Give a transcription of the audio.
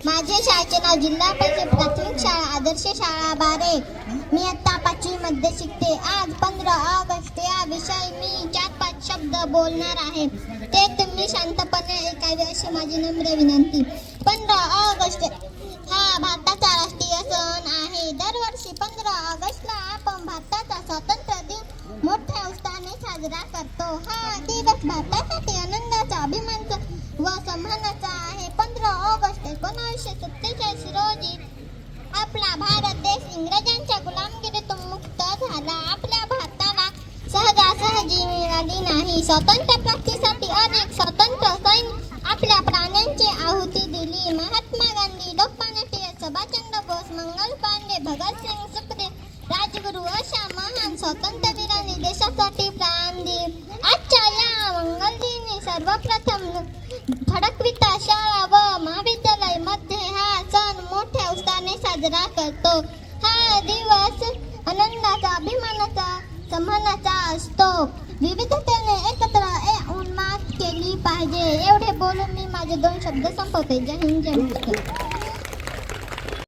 माझे शाळेचे नाव जिल्हा परिषद प्राथमिक शाळा आदर्श शाळा बारे. मी आता 5वी मध्ये शिकते. आज 15 ऑगस्ट या विषयी मी 4-5 शब्द बोलणार आहे. ते तुम्ही शांतपणे ऐकावे अशी माझी नम्र विनंती. 15 ऑगस्ट हा भारताचा राष्ट्रीय सण आहे. दरवर्षी 15 ऑगस्टला आपण भारताचा स्वातंत्र्य दिन मोठ्या उत्साहाने साजरा करतो. हा दिवस भारतासाठी आनंदाचा, अभिमानाचा व सन्मानाचा आहे. 15 ऑगस्ट 1947 रोजी आपला भारत देश इंग्रजांच्या गुलामगिरीतून मुक्त झाला. आपल्या भारताला सहजासहजी मिळाली नाही. स्वातंत्र्य प्राप्तीसाठी अनेक स्वातंत्र्य सैनिक आपल्या प्राणांची आहुती दिली. महात्मा गांधी, लोकमान्य टिळक, सुभाषचंद्र बोस, मंगल पांडे, भगतसिंग, सुखदेव, राजगुरू अशा महान स्वातंत्र्यवीरांनी देशासाठी प्राण दिले. आजच्या या मंगलदिनी सर्वप्रथम खडकविटा शाळा व महाविद्यालय मध्ये हा सण मोठ्या उत्साहाने साजरा करतो. हा दिवस आनंदाचा, अभिमानाचा, सन्मानाचा असतो. विविधतेने एकत्र येऊन मात केली पाहिजे. एवढे बोलून मी माझे 2 शब्द संपवते. जय हिंद, जय महाराष्ट्र.